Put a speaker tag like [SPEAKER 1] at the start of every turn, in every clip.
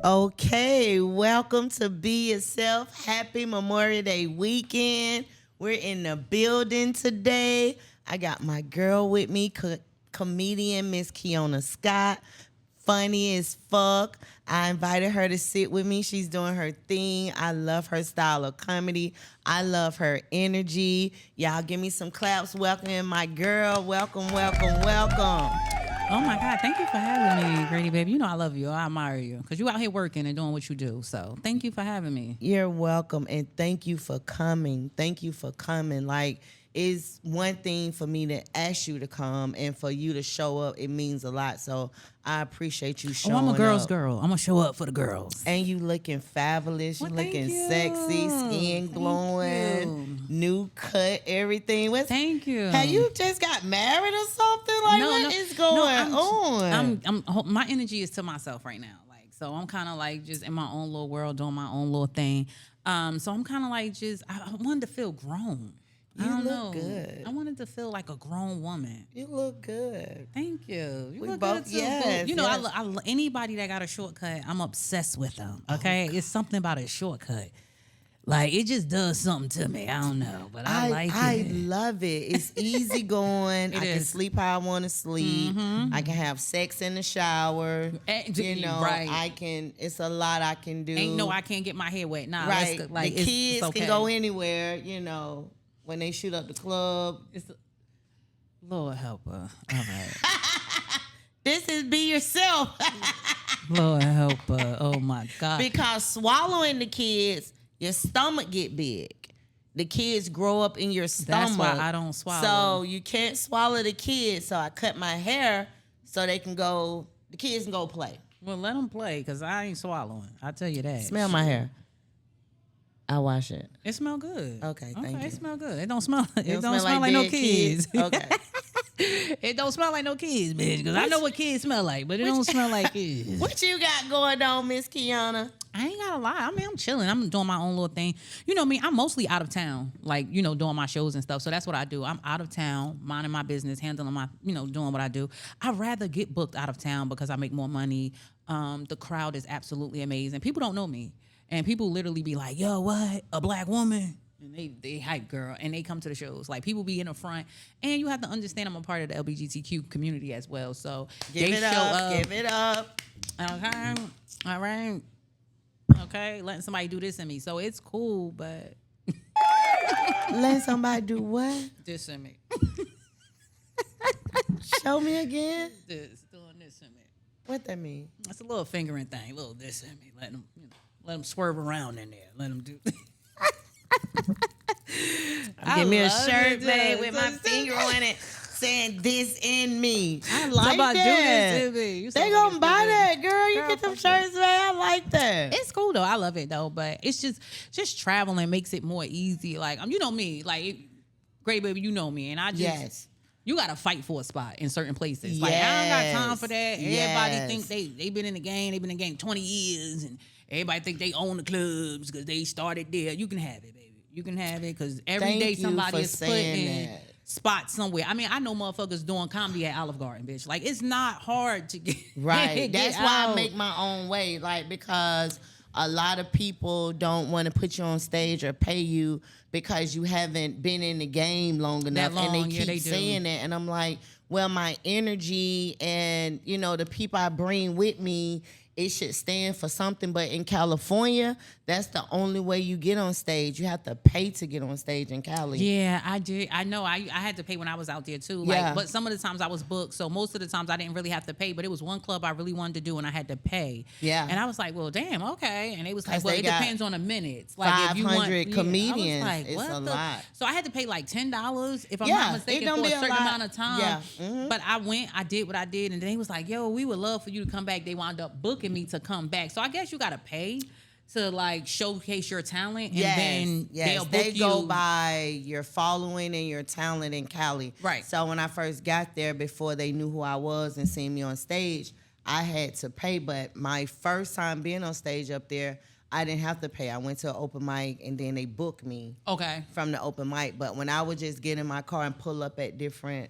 [SPEAKER 1] Okay, welcome to Be Yourself. Happy Memorial Day weekend. We're in the building today. I got my girl with me, comedian Miss Kiona Scott. Funny as fuck. I invited her to sit with me. She's doing her thing. I love her style of comedy. I love her energy. Y'all give me some claps welcoming my girl. Welcome, welcome, welcome.
[SPEAKER 2] Oh my God, thank you for having me, Grady baby. You know I love you. I admire you because you out here working and doing what you do. So thank you for having me.
[SPEAKER 1] You're welcome, and thank you for coming. Thank you for coming. Like, it's one thing for me to ask you to come, and for you to show up, it means a lot. So I appreciate you showing up.
[SPEAKER 2] I'm a girl's girl. I'm going to show up for the girls.
[SPEAKER 1] And you looking fabulous. You looking sexy, skin glowing, new cut, everything.
[SPEAKER 2] Thank you.
[SPEAKER 1] Have you just got married or something? Like, what is going on?
[SPEAKER 2] My energy is to myself right now. Like, so I'm kind of like just in my own little world, doing my own little thing. So I'm kind of like I wanted to feel grown.
[SPEAKER 1] You look good.
[SPEAKER 2] I wanted to feel like a grown woman.
[SPEAKER 1] You look good.
[SPEAKER 2] Thank you. You
[SPEAKER 1] We
[SPEAKER 2] look
[SPEAKER 1] both-
[SPEAKER 2] good too.
[SPEAKER 1] yes,
[SPEAKER 2] You know,
[SPEAKER 1] yes.
[SPEAKER 2] I anybody that got a shortcut, I'm obsessed with them. Okay, it's something about a shortcut. Like, it just does something to me. I don't know, but I like it.
[SPEAKER 1] I love it. It's easy going. I can
[SPEAKER 2] is.
[SPEAKER 1] sleep how I want to sleep. I can have sex in the shower. You know,
[SPEAKER 2] right.
[SPEAKER 1] I can. It's a lot I can do.
[SPEAKER 2] Ain't no, I can't get my hair wet. Nah,
[SPEAKER 1] right.
[SPEAKER 2] let's go, like,
[SPEAKER 1] the
[SPEAKER 2] it's
[SPEAKER 1] kids
[SPEAKER 2] okay.
[SPEAKER 1] can go anywhere. You know, when they shoot up the club.
[SPEAKER 2] It's Lord help her. All right.
[SPEAKER 1] This is Be Yourself.
[SPEAKER 2] Lord help her. Oh my God.
[SPEAKER 1] Because swallowing the kids, your stomach get big. The kids grow up in your stomach.
[SPEAKER 2] That's why I don't swallow.
[SPEAKER 1] So you can't swallow the kids. So I cut my hair so they can go. The kids can go play.
[SPEAKER 2] Well, let them play because I ain't swallowing. I tell you that.
[SPEAKER 1] Smell my hair. I wash it.
[SPEAKER 2] It smell good.
[SPEAKER 1] Okay, thank you.
[SPEAKER 2] It smell good. It don't smell. It
[SPEAKER 1] Don't
[SPEAKER 2] don't smell like no
[SPEAKER 1] dead
[SPEAKER 2] kids.
[SPEAKER 1] Okay.
[SPEAKER 2] It don't smell like no kids, bitch. Because I know what kids smell like, but it don't smell like kids.
[SPEAKER 1] What you got going on, Miss Kiana?
[SPEAKER 2] I ain't gonna lie. I mean, I'm chilling. I'm doing my own little thing. You know me. I'm mostly out of town, like, you know, doing my shows and stuff. So that's what I do. I'm out of town, minding my business, handling my, you know, doing what I do. I'd rather get booked out of town because I make more money. The crowd is absolutely amazing. People don't know me. And people literally be like, yo, what? A black woman? And they hype, girl. And they come to the shows. Like, people be in the front. And you have to understand I'm a part of the LGBTQ community as well. So
[SPEAKER 1] Give
[SPEAKER 2] they
[SPEAKER 1] it
[SPEAKER 2] show
[SPEAKER 1] up. Give it up.
[SPEAKER 2] Okay. All right. Okay. Letting somebody do this in me. So it's cool, but
[SPEAKER 1] Let somebody do what?
[SPEAKER 2] this in me.
[SPEAKER 1] Show me again.
[SPEAKER 2] Doing this in me.
[SPEAKER 1] What that mean?
[SPEAKER 2] That's a little fingering thing. A little this in me. Letting them, you know, let them swerve around in there. Let them do.
[SPEAKER 1] Give me a shirt
[SPEAKER 2] it,
[SPEAKER 1] made
[SPEAKER 2] dude.
[SPEAKER 1] with my finger on it saying "this in me." I like
[SPEAKER 2] Somebody
[SPEAKER 1] that.
[SPEAKER 2] do this in me. You
[SPEAKER 1] They
[SPEAKER 2] sound
[SPEAKER 1] gonna
[SPEAKER 2] like
[SPEAKER 1] buy
[SPEAKER 2] it's
[SPEAKER 1] that, girl. You
[SPEAKER 2] Girl,
[SPEAKER 1] get them
[SPEAKER 2] fuck
[SPEAKER 1] shirts made. I like that.
[SPEAKER 2] It's cool though. I love it though, but it's just traveling makes it more easy. Like, you know me, like, great baby, you know me, and I just.
[SPEAKER 1] Yes.
[SPEAKER 2] You gotta fight for a spot in certain places. Like, I don't got time for that. Everybody
[SPEAKER 1] Yes.
[SPEAKER 2] think they been in the game. They've been in the game 20 years, and everybody think they own the clubs because they started there. You can have it, baby. You can have it because every
[SPEAKER 1] Thank
[SPEAKER 2] day
[SPEAKER 1] you
[SPEAKER 2] somebody
[SPEAKER 1] for
[SPEAKER 2] is put
[SPEAKER 1] saying
[SPEAKER 2] in
[SPEAKER 1] that.
[SPEAKER 2] spots somewhere. I mean, I know motherfuckers doing comedy at Olive Garden, bitch. Like, it's not hard to get
[SPEAKER 1] Right.
[SPEAKER 2] get
[SPEAKER 1] That's why I
[SPEAKER 2] out.
[SPEAKER 1] make my own way. Like, because a lot of people don't want to put you on stage or pay you because you haven't been in the game long enough.
[SPEAKER 2] long,
[SPEAKER 1] and they
[SPEAKER 2] yeah,
[SPEAKER 1] keep
[SPEAKER 2] they do.
[SPEAKER 1] saying that. And I'm like, well, my energy and, you know, the people I bring with me, it should stand for something. But in California, that's the only way you get on stage. You have to pay to get on stage in Cali.
[SPEAKER 2] Yeah, I did. I know. I had to pay when I was out there too. Like,
[SPEAKER 1] Yeah.
[SPEAKER 2] but some of the times I was booked, so most of the times I didn't really have to pay. But it was one club I really wanted to do, and I had to pay.
[SPEAKER 1] Yeah.
[SPEAKER 2] And I was like, well, damn, okay. And they was like,
[SPEAKER 1] 'Cause
[SPEAKER 2] well,
[SPEAKER 1] they
[SPEAKER 2] it
[SPEAKER 1] got
[SPEAKER 2] depends on the minutes. Like, if you want
[SPEAKER 1] 500
[SPEAKER 2] yeah.
[SPEAKER 1] comedians,
[SPEAKER 2] I was like,
[SPEAKER 1] it's
[SPEAKER 2] what
[SPEAKER 1] a
[SPEAKER 2] the?
[SPEAKER 1] lot.
[SPEAKER 2] So I had to pay like $10 if I'm
[SPEAKER 1] Yeah,
[SPEAKER 2] not
[SPEAKER 1] it
[SPEAKER 2] mistaken
[SPEAKER 1] don't
[SPEAKER 2] for a
[SPEAKER 1] be a
[SPEAKER 2] certain
[SPEAKER 1] lot.
[SPEAKER 2] amount of time.
[SPEAKER 1] Yeah. Mhm.
[SPEAKER 2] But I went, I did what I did, and then they was like, yo, we would love for you to come back. They wound up booking me to come back. So I guess you gotta pay to like showcase your talent, and then they'll book
[SPEAKER 1] they
[SPEAKER 2] you.
[SPEAKER 1] go by your following and your talent in Cali.
[SPEAKER 2] Right.
[SPEAKER 1] So when I first got there, before they knew who I was and seen me on stage, I had to pay. But my first time being on stage up there, I didn't have to pay. I went to an open mic and then they booked me
[SPEAKER 2] Okay.
[SPEAKER 1] from the open mic. But when I would just get in my car and pull up at different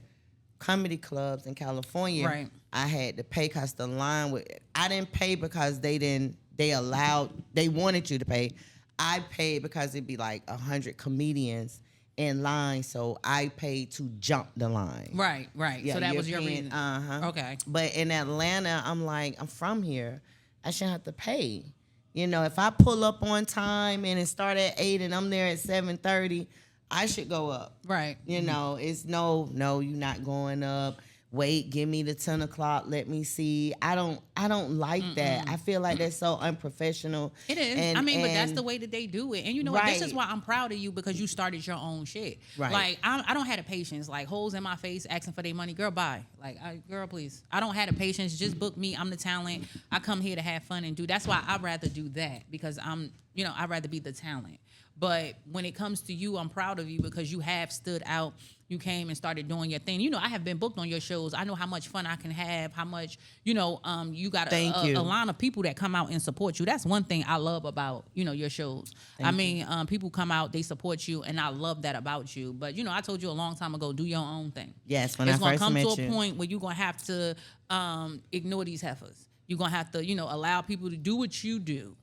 [SPEAKER 1] comedy clubs in California,
[SPEAKER 2] Right.
[SPEAKER 1] I had to pay because the line I didn't pay because they didn't they wanted you to pay. I paid because it'd be like 100 comedians in line, so I paid to jump the line.
[SPEAKER 2] Right.
[SPEAKER 1] Yeah,
[SPEAKER 2] So that
[SPEAKER 1] you're
[SPEAKER 2] was your
[SPEAKER 1] paying,
[SPEAKER 2] reason. Okay.
[SPEAKER 1] But in Atlanta, I'm like, I'm from here. I shouldn't have to pay. You know, if I pull up on time and it start at 8 and I'm there at 7:30, I should go up.
[SPEAKER 2] Right.
[SPEAKER 1] You know, it's no, you're not going up. Wait, give me the 10 o'clock. Let me see. I don't like that. I feel like that's so unprofessional.
[SPEAKER 2] It is. But that's the way that they do it. And you know what? This is why I'm proud of you, because you started your own shit.
[SPEAKER 1] Right.
[SPEAKER 2] Like, I don't have the patience. Like, hoes in my face asking for their money. Girl, bye. Like, girl, please. I don't have the patience. Just book me. I'm the talent. I come here to have fun and do. That's why I'd rather do that, because I'd rather be the talent. But when it comes to you, I'm proud of you because you have stood out. You came and started doing your thing. You know, I have been booked on your shows. I know how much fun I can have, how much, you got a line of people that come out and support you. That's one thing I love about, your shows. People come out, they support you, and I love that about you. But, I told you a long time ago, do your own thing.
[SPEAKER 1] Yes, when I first met you. It's
[SPEAKER 2] going to come to a point where you're going to have to ignore these heifers. You're going to have to, allow people to do what you do.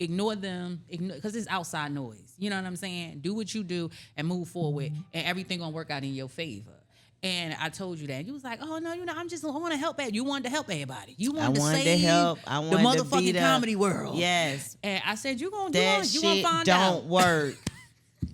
[SPEAKER 2] Ignore them, because it's outside noise. You know what I'm saying? Do what you do and move forward, and everything gonna work out in your favor. And I told you that. You was like, oh, no, I want to help. You wanted to help everybody. You wanted to save
[SPEAKER 1] help. I wanted
[SPEAKER 2] the motherfucking comedy world.
[SPEAKER 1] Yes.
[SPEAKER 2] And I said, you're going
[SPEAKER 1] to
[SPEAKER 2] find out.
[SPEAKER 1] Don't work,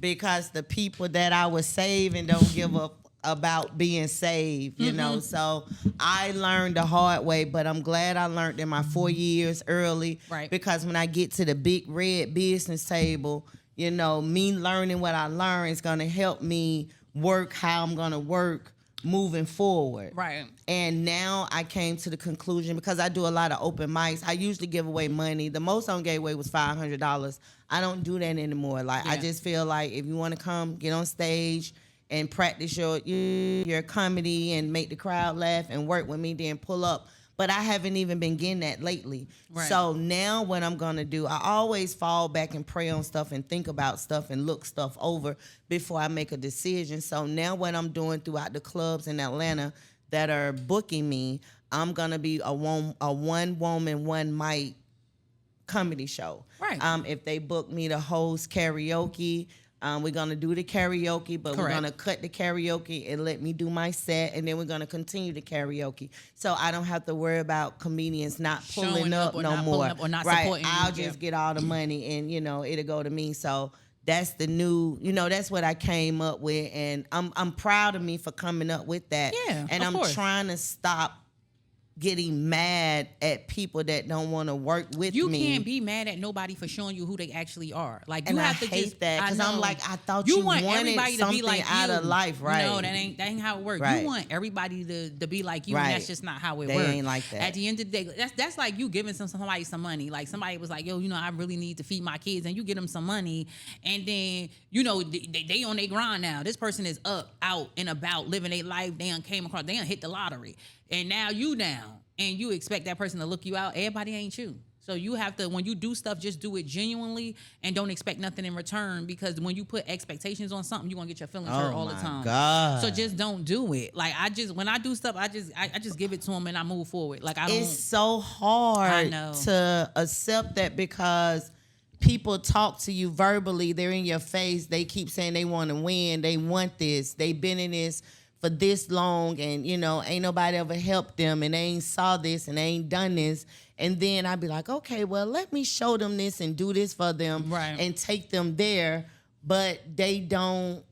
[SPEAKER 1] because the people that I was saving don't give up about being saved, you know. So I learned the hard way, but I'm glad I learned in my 4 years early.
[SPEAKER 2] Right.
[SPEAKER 1] Because when I get to the big red business table, me learning what I learned is going to help me work how I'm going to work moving forward.
[SPEAKER 2] Right.
[SPEAKER 1] And now I came to the conclusion, because I do a lot of open mics. I usually give away money. The most I gave away was $500. I don't do that anymore. Like, I just feel like if you want to come, get on stage and practice your comedy and make the crowd laugh and work with me, then pull up. But I haven't even been getting that lately.
[SPEAKER 2] Right.
[SPEAKER 1] So now what I'm going to do, I always fall back and pray on stuff and think about stuff and look stuff over before I make a decision. So now what I'm doing throughout the clubs in Atlanta that are booking me, I'm going to be a one woman, one mic comedy show.
[SPEAKER 2] Right.
[SPEAKER 1] If they book me to host karaoke, we're going to do the karaoke, but we're going to cut the karaoke and let me do my set, and then we're going to continue the karaoke. So I don't have to worry about comedians not pulling up no more.
[SPEAKER 2] Or not
[SPEAKER 1] right.
[SPEAKER 2] supporting you.
[SPEAKER 1] I'll just get all the money, and, it'll go to me. So that's the new, that's what I came up with, and I'm proud of me for coming up with that.
[SPEAKER 2] Yeah,
[SPEAKER 1] and
[SPEAKER 2] of course.
[SPEAKER 1] Trying to stop getting mad at people that don't want to work with me.
[SPEAKER 2] You can't be mad at nobody for showing you who they actually are. Like, you
[SPEAKER 1] and
[SPEAKER 2] have
[SPEAKER 1] I
[SPEAKER 2] to
[SPEAKER 1] hate
[SPEAKER 2] just
[SPEAKER 1] that, because I'm like, I thought
[SPEAKER 2] you
[SPEAKER 1] wanted
[SPEAKER 2] everybody to
[SPEAKER 1] something
[SPEAKER 2] be like
[SPEAKER 1] out
[SPEAKER 2] you.
[SPEAKER 1] of life, right?
[SPEAKER 2] No, that ain't how it works.
[SPEAKER 1] Right.
[SPEAKER 2] You want everybody to be like you,
[SPEAKER 1] right.
[SPEAKER 2] and that's just not how it
[SPEAKER 1] they
[SPEAKER 2] works.
[SPEAKER 1] Ain't like that.
[SPEAKER 2] At the end of the day, that's like you giving somebody some money. Like, somebody was like, yo, I really need to feed my kids, and you get them some money, and then they on their grind now. This person is up, out, and about, living their life. They done hit the lottery, and now you down. And you expect that person to look you out. Everybody ain't you. So you have to, when you do stuff, just do it genuinely and don't expect nothing in return, because when you put expectations on something, you're going to get your feelings hurt all the time.
[SPEAKER 1] God.
[SPEAKER 2] So just don't do it. Like, when I do stuff, I just give it to them and I move forward. Like,
[SPEAKER 1] It's so hard to accept that, because people talk to you verbally. They're in your face. They keep saying they want to win. They want this. They've been in this for this long, and ain't nobody ever helped them, and they ain't saw this, and they ain't done this. And then I'd be like, okay, well, let me show them this and do this for them,
[SPEAKER 2] right,
[SPEAKER 1] and take them there. But they don't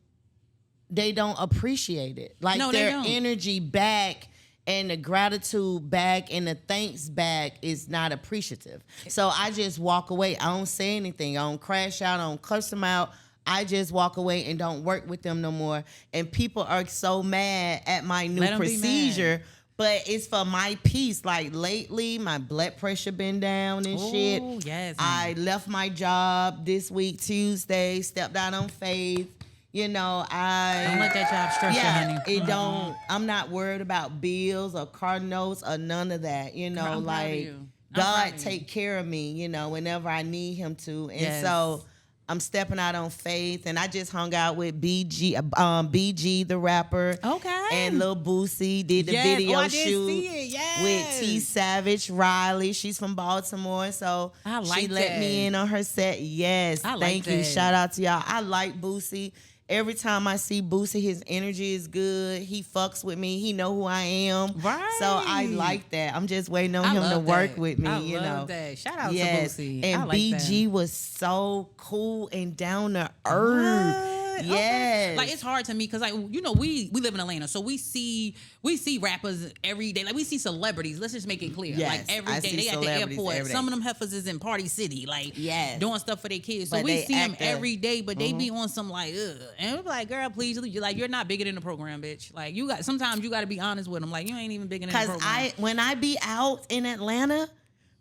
[SPEAKER 1] appreciate it. Like,
[SPEAKER 2] no,
[SPEAKER 1] their energy back and the gratitude back and the thanks back is not appreciative. So I just walk away. I don't say anything. I don't crash out. I don't cuss them out. I just walk away and don't work with them no more. And people are so mad at my new procedure, but it's for my peace. Like, lately, my blood pressure been down and shit.
[SPEAKER 2] Yes.
[SPEAKER 1] I left my job this week, Tuesday, stepped out on faith.
[SPEAKER 2] Don't let that job stress you, honey.
[SPEAKER 1] It don't. I'm not worried about bills or car notes or none of that.
[SPEAKER 2] I'm
[SPEAKER 1] like, God take care of me, whenever I need him to. And so I'm stepping out on faith, and I just hung out with BG the rapper.
[SPEAKER 2] Okay.
[SPEAKER 1] And Lil Boosie did the video
[SPEAKER 2] I did
[SPEAKER 1] shoot
[SPEAKER 2] see it. Yes.
[SPEAKER 1] with T Savage Riley. She's from Baltimore, so
[SPEAKER 2] I like
[SPEAKER 1] she let
[SPEAKER 2] that.
[SPEAKER 1] me in on her set. Yes,
[SPEAKER 2] I like
[SPEAKER 1] thank you.
[SPEAKER 2] that.
[SPEAKER 1] Shout out to y'all. I like Boosie. Every time I see Boosie, his energy is good. He fucks with me. He know who I am.
[SPEAKER 2] Right.
[SPEAKER 1] So I like that. I'm just waiting on him to
[SPEAKER 2] love
[SPEAKER 1] work
[SPEAKER 2] that.
[SPEAKER 1] with me.
[SPEAKER 2] I
[SPEAKER 1] you
[SPEAKER 2] love
[SPEAKER 1] know.
[SPEAKER 2] that. Shout out
[SPEAKER 1] Yes.
[SPEAKER 2] to Boosie.
[SPEAKER 1] And
[SPEAKER 2] I like
[SPEAKER 1] BG
[SPEAKER 2] that.
[SPEAKER 1] was so cool and down to earth.
[SPEAKER 2] What?
[SPEAKER 1] Yes.
[SPEAKER 2] Okay. Like, it's hard to me because, like, you know, we live in Atlanta, so we see rappers every day. Like, we see celebrities. Let's just make it clear.
[SPEAKER 1] Yes,
[SPEAKER 2] like, every
[SPEAKER 1] I
[SPEAKER 2] day
[SPEAKER 1] see
[SPEAKER 2] they at the
[SPEAKER 1] celebrities
[SPEAKER 2] airport.
[SPEAKER 1] every day.
[SPEAKER 2] Some of them heifers is in Party City, like,
[SPEAKER 1] Yes.
[SPEAKER 2] doing stuff for their kids. So
[SPEAKER 1] But
[SPEAKER 2] we
[SPEAKER 1] they
[SPEAKER 2] see them
[SPEAKER 1] active.
[SPEAKER 2] every day, but they be on some like, ugh. And we're like, girl, please, you're not bigger than the program, bitch. Like, sometimes you got to be honest with them. Like, you ain't even bigger than the
[SPEAKER 1] Because
[SPEAKER 2] program.
[SPEAKER 1] when I be out in Atlanta,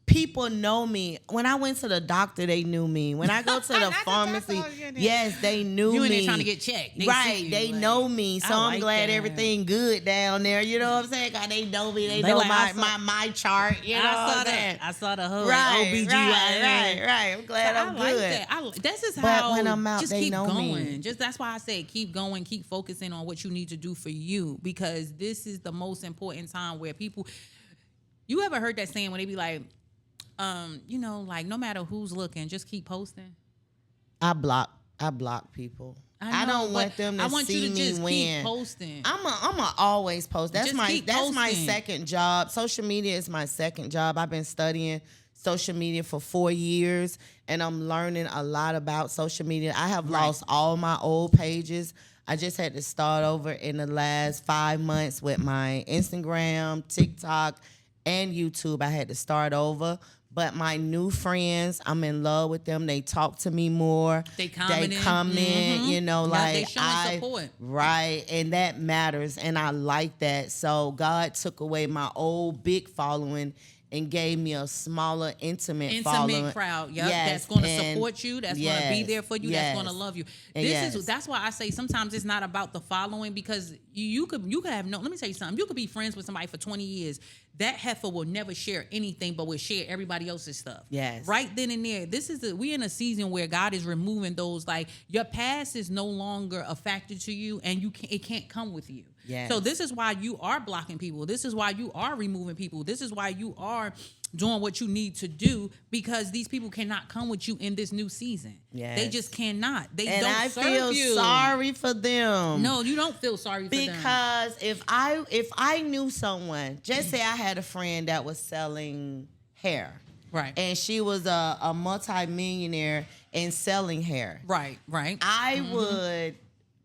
[SPEAKER 1] people know me. When I went to the doctor, they knew me. When I go to the
[SPEAKER 2] That's
[SPEAKER 1] pharmacy,
[SPEAKER 2] what you did.
[SPEAKER 1] yes, they knew
[SPEAKER 2] You in
[SPEAKER 1] me.
[SPEAKER 2] there trying to get checked. They
[SPEAKER 1] Right,
[SPEAKER 2] see you,
[SPEAKER 1] they
[SPEAKER 2] like,
[SPEAKER 1] know me. So
[SPEAKER 2] I
[SPEAKER 1] I'm
[SPEAKER 2] like
[SPEAKER 1] glad
[SPEAKER 2] that.
[SPEAKER 1] everything good down there. You know what I'm saying? 'Cause they know me. They know
[SPEAKER 2] like, I
[SPEAKER 1] my chart. You know what I'm saying?
[SPEAKER 2] I saw the hood.
[SPEAKER 1] Right,
[SPEAKER 2] OBGYN.
[SPEAKER 1] right. I'm glad I'm
[SPEAKER 2] I
[SPEAKER 1] good.
[SPEAKER 2] like that. This is
[SPEAKER 1] But
[SPEAKER 2] how.
[SPEAKER 1] when I'm out,
[SPEAKER 2] just
[SPEAKER 1] they
[SPEAKER 2] keep
[SPEAKER 1] know
[SPEAKER 2] going.
[SPEAKER 1] me.
[SPEAKER 2] Just that's why I say keep going, keep focusing on what you need to do for you, because this is the most important time where people. You ever heard that saying when they be like, you know, like no matter who's looking, just keep posting.
[SPEAKER 1] I block people. I
[SPEAKER 2] know,
[SPEAKER 1] don't want
[SPEAKER 2] but
[SPEAKER 1] them to
[SPEAKER 2] I want
[SPEAKER 1] see
[SPEAKER 2] you to
[SPEAKER 1] me
[SPEAKER 2] just
[SPEAKER 1] win.
[SPEAKER 2] keep posting.
[SPEAKER 1] I'm always post. That's
[SPEAKER 2] Just
[SPEAKER 1] my
[SPEAKER 2] keep
[SPEAKER 1] my
[SPEAKER 2] posting.
[SPEAKER 1] second job. Social media is my second job. I've been studying social media for 4 years, and I'm learning a lot about social media. I have lost all my old pages. I just had to start over in the last 5 months with my Instagram, TikTok, and YouTube. I had to start over. But my new friends, I'm in love with them. They talk to me more.
[SPEAKER 2] They comment.
[SPEAKER 1] You know,
[SPEAKER 2] Yeah,
[SPEAKER 1] like
[SPEAKER 2] they showing support.
[SPEAKER 1] Right, and that matters, and I like that. So God took away my old big following and gave me a smaller, intimate following.
[SPEAKER 2] crowd. Yep,
[SPEAKER 1] Yes,
[SPEAKER 2] that's going to
[SPEAKER 1] and
[SPEAKER 2] support you. That's going to be
[SPEAKER 1] yes,
[SPEAKER 2] there for you.
[SPEAKER 1] yes,
[SPEAKER 2] That's going to love you.
[SPEAKER 1] and
[SPEAKER 2] That's why I say sometimes it's not about the following, because you could have no. Let me tell you something. You could be friends with somebody for 20 years. That heifer will never share anything, but will share everybody else's stuff.
[SPEAKER 1] Yes.
[SPEAKER 2] Right then and there. We're in a season where God is removing those, like, your past is no longer a factor to you, and it can't come with you.
[SPEAKER 1] Yes.
[SPEAKER 2] So this is why you are blocking people. This is why you are removing people. This is why you are doing what you need to do, because these people cannot come with you in this new season.
[SPEAKER 1] Yes.
[SPEAKER 2] They just cannot. They
[SPEAKER 1] And
[SPEAKER 2] don't
[SPEAKER 1] I
[SPEAKER 2] serve
[SPEAKER 1] feel
[SPEAKER 2] you.
[SPEAKER 1] sorry for them.
[SPEAKER 2] No, you don't feel sorry for them.
[SPEAKER 1] Because if I knew someone, just say I had a friend that was selling hair.
[SPEAKER 2] Right.
[SPEAKER 1] And she was a multi-millionaire in selling hair.
[SPEAKER 2] Right.
[SPEAKER 1] I would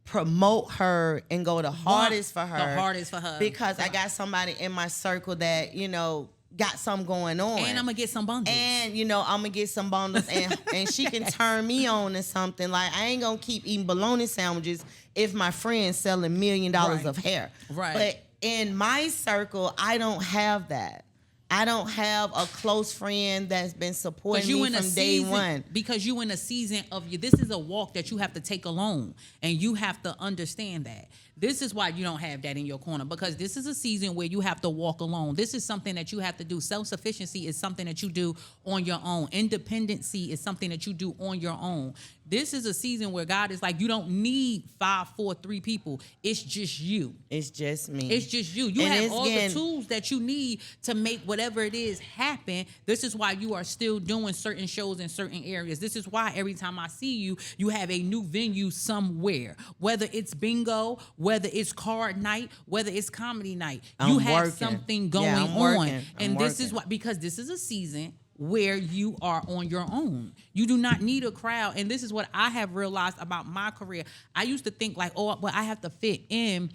[SPEAKER 1] promote her and go the hardest for her.
[SPEAKER 2] The hardest for her.
[SPEAKER 1] Because I got somebody in my circle that, you know, got something going on.
[SPEAKER 2] And I'm going to get some bundles.
[SPEAKER 1] And, you know, I'm going to get some bundles and she can turn me on to something. Like, I ain't going to keep eating bologna sandwiches if my friend's selling $1 million of hair.
[SPEAKER 2] Right.
[SPEAKER 1] But in my circle, I don't have that. I don't have a close friend that's been supporting me from day one.
[SPEAKER 2] Because you in a season of this is a walk that you have to take alone, and you have to understand that. This is why you don't have that in your corner, because this is a season where you have to walk alone. This is something that you have to do. Self-sufficiency is something that you do on your own. Independency is something that you do on your own. This is a season where God is like, you don't need 5, 4, 3 people. It's just you.
[SPEAKER 1] It's just me.
[SPEAKER 2] It's just you. You
[SPEAKER 1] And
[SPEAKER 2] have
[SPEAKER 1] it's
[SPEAKER 2] all
[SPEAKER 1] getting-
[SPEAKER 2] the tools that you need to make whatever it is happen. This is why you are still doing certain shows in certain areas. This is why every time I see you, you have a new venue somewhere. Whether it's bingo, whether it's card night, whether it's comedy night. You
[SPEAKER 1] I'm
[SPEAKER 2] have
[SPEAKER 1] working.
[SPEAKER 2] something going
[SPEAKER 1] Yeah, I'm
[SPEAKER 2] on.
[SPEAKER 1] working.
[SPEAKER 2] And
[SPEAKER 1] I'm
[SPEAKER 2] this is
[SPEAKER 1] working.
[SPEAKER 2] why, because this is a season where you are on your own. You do not need a crowd. And this is what I have realized about my career. I used to think like, oh, but I have to fit in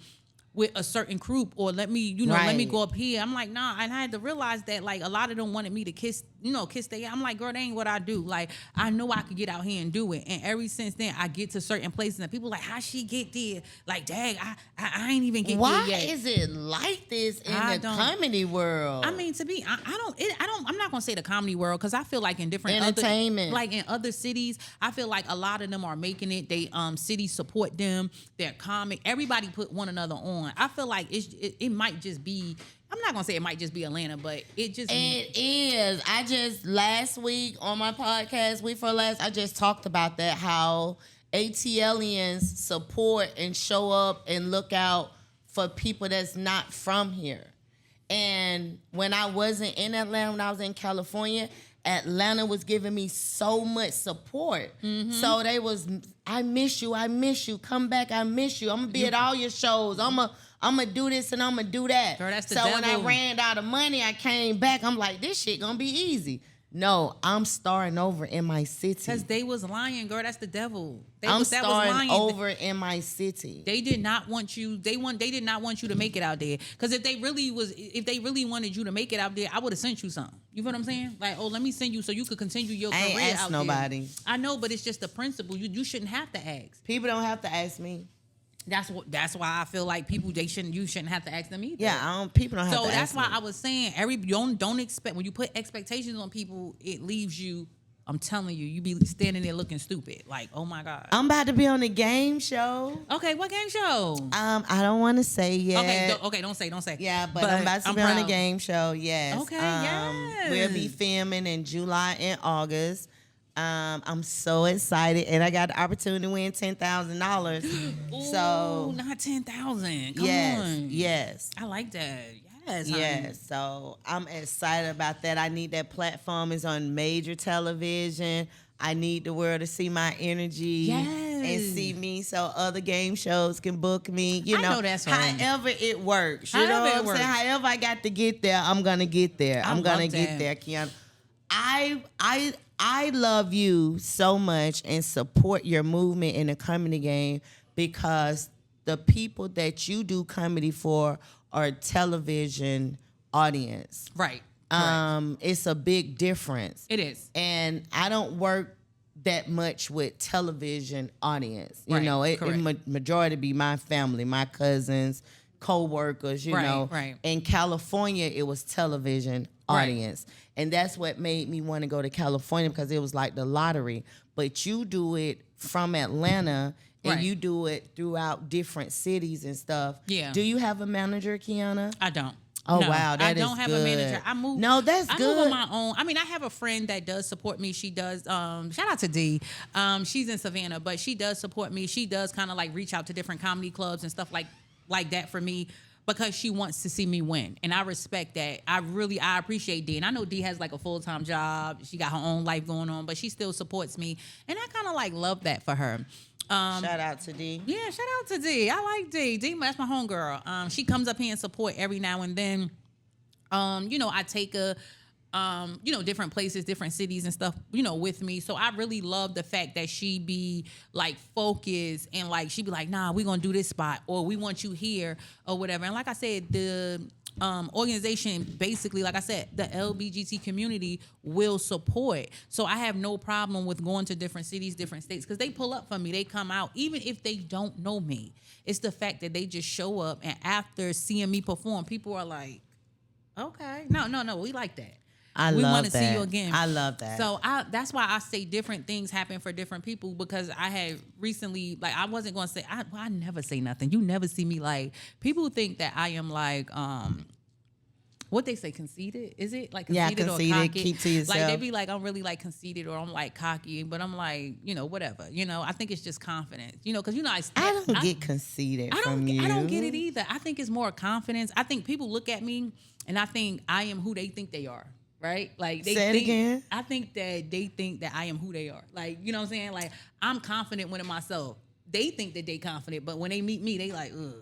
[SPEAKER 2] with a certain group, or let me
[SPEAKER 1] Right.
[SPEAKER 2] go up here. I'm like, nah. And I had to realize that like a lot of them wanted me to kiss their. I'm like, girl, that ain't what I do. Like, I know I could get out here and do it. And ever since then, I get to certain places and people like, how she get there? Like, dang, I ain't even get
[SPEAKER 1] Why
[SPEAKER 2] there yet.
[SPEAKER 1] is it like this in
[SPEAKER 2] I
[SPEAKER 1] the
[SPEAKER 2] don't-
[SPEAKER 1] comedy world?
[SPEAKER 2] I mean, I'm not gonna say the comedy world, because I feel like in different
[SPEAKER 1] Entertainment.
[SPEAKER 2] like in other cities, I feel like a lot of them are making it. They cities support them. They're comic. Everybody put one another on. I feel like it might just be I'm not gonna say it might just be Atlanta, but it just
[SPEAKER 1] It is. I just last week on my podcast, Week for Last, I just talked about that, how ATLians support and show up and look out for people that's not from here. And when I wasn't in Atlanta, when I was in California, Atlanta was giving me so much support. So they was, I miss you, come back, I miss you. I'm gonna be at all your shows. I'm gonna do this and I'm gonna do that.
[SPEAKER 2] Girl, that's the
[SPEAKER 1] so when I
[SPEAKER 2] devil.
[SPEAKER 1] ran out of money, I came back. I'm like, this shit gonna be easy. No, I'm starting over in my city.
[SPEAKER 2] because they was lying, girl. That's the devil.
[SPEAKER 1] I'm
[SPEAKER 2] that was
[SPEAKER 1] starting
[SPEAKER 2] lying.
[SPEAKER 1] over in my city.
[SPEAKER 2] They did not want you. They did not want you to make it out there. Because if they really wanted you to make it out there, I would have sent you something. You feel what I'm saying? Like, oh, let me send you so you could continue your
[SPEAKER 1] I
[SPEAKER 2] career
[SPEAKER 1] ain't asked
[SPEAKER 2] out
[SPEAKER 1] nobody.
[SPEAKER 2] there. I know, but it's just the principle. You shouldn't have to ask.
[SPEAKER 1] People don't have to ask me.
[SPEAKER 2] That's why I feel like you shouldn't have to ask them either.
[SPEAKER 1] Yeah, people don't have
[SPEAKER 2] So
[SPEAKER 1] to
[SPEAKER 2] that's
[SPEAKER 1] ask
[SPEAKER 2] why
[SPEAKER 1] me.
[SPEAKER 2] I was saying don't expect, when you put expectations on people, it leaves you. I'm telling you, you be standing there looking stupid. Like, oh my God.
[SPEAKER 1] I'm about to be on a game show.
[SPEAKER 2] Okay, what game show?
[SPEAKER 1] I don't want to say yet.
[SPEAKER 2] Okay, don't say.
[SPEAKER 1] Yeah, but I'm about to be on a game show. Yes.
[SPEAKER 2] Okay, yes.
[SPEAKER 1] We'll be filming in July and August. I'm so excited, and I got the opportunity to win $10,000. So
[SPEAKER 2] not 10,000. Come
[SPEAKER 1] yes,
[SPEAKER 2] on.
[SPEAKER 1] yes.
[SPEAKER 2] I like that. Yes. honey.
[SPEAKER 1] Yes, so I'm excited about that. I need that platform is on major television. I need the world to see my energy and see me so other game shows can book me.
[SPEAKER 2] I know that's right.
[SPEAKER 1] However it works. You know what I'm saying? However I got to get there, I'm going to get there. I'm going to get there, Kiana. I love you so much and support your movement in the comedy game because the people that you do comedy for are television audience.
[SPEAKER 2] Right.
[SPEAKER 1] It's a big difference.
[SPEAKER 2] It is.
[SPEAKER 1] And I don't work that much with television audience. You
[SPEAKER 2] Right,
[SPEAKER 1] know,
[SPEAKER 2] correct.
[SPEAKER 1] majority be my family, my cousins, co-workers, you know.
[SPEAKER 2] Right.
[SPEAKER 1] In California, it was television audience. And that's what made me want to go to California because it was like the lottery. But you do it from Atlanta and you do it throughout different cities and stuff.
[SPEAKER 2] Yeah.
[SPEAKER 1] Do you have a manager, Kiana?
[SPEAKER 2] I don't.
[SPEAKER 1] Oh,
[SPEAKER 2] No,
[SPEAKER 1] wow.
[SPEAKER 2] I don't have a manager. I move.
[SPEAKER 1] No, that's
[SPEAKER 2] I
[SPEAKER 1] good.
[SPEAKER 2] move on my own. I mean, I have a friend that does support me. She does. Shout out to D. She's in Savannah, but she does support me. She does kind of like reach out to different comedy clubs and stuff like that for me because she wants to see me win, and I respect that. I appreciate D, and I know D has like a full-time job. She got her own life going on, but she still supports me, and I kind of like love that for her.
[SPEAKER 1] Shout out to D.
[SPEAKER 2] Yeah, shout out to D. I like D. D, that's my homegirl. She comes up here and support every now and then. I take her, different places, different cities and stuff, with me. So I really love the fact that she be like focused and like she be like, nah, we're gonna do this spot or we want you here or whatever. And like I said, the organization basically, like I said, the LBGT community will support. So I have no problem with going to different cities, different states, because they pull up for me. They come out, even if they don't know me. It's the fact that they just show up, and after seeing me perform, people are like, okay, no, we like that. We
[SPEAKER 1] love
[SPEAKER 2] want to see
[SPEAKER 1] that.
[SPEAKER 2] you again.
[SPEAKER 1] I love that.
[SPEAKER 2] So that's why I say different things happen for different people, because I had recently, like, I wasn't going to say, I never say nothing. You never see me like, people think that I am like, what they say, conceited? Is it like conceited,
[SPEAKER 1] conceited,
[SPEAKER 2] or cocky?
[SPEAKER 1] keep to yourself.
[SPEAKER 2] Like they be like, I'm really like conceited or I'm like cocky, but I'm like, whatever. I think it's just confidence. Because
[SPEAKER 1] I don't get conceited from you.
[SPEAKER 2] I don't get it either. I think it's more confidence. I think people look at me and I think I am who they think they are. Right? Like they
[SPEAKER 1] Say it
[SPEAKER 2] think,
[SPEAKER 1] again.
[SPEAKER 2] I think that they think that I am who they are. Like, you know what I'm saying? Like, I'm confident within myself. They think that they confident, but when they meet me, they like, ugh,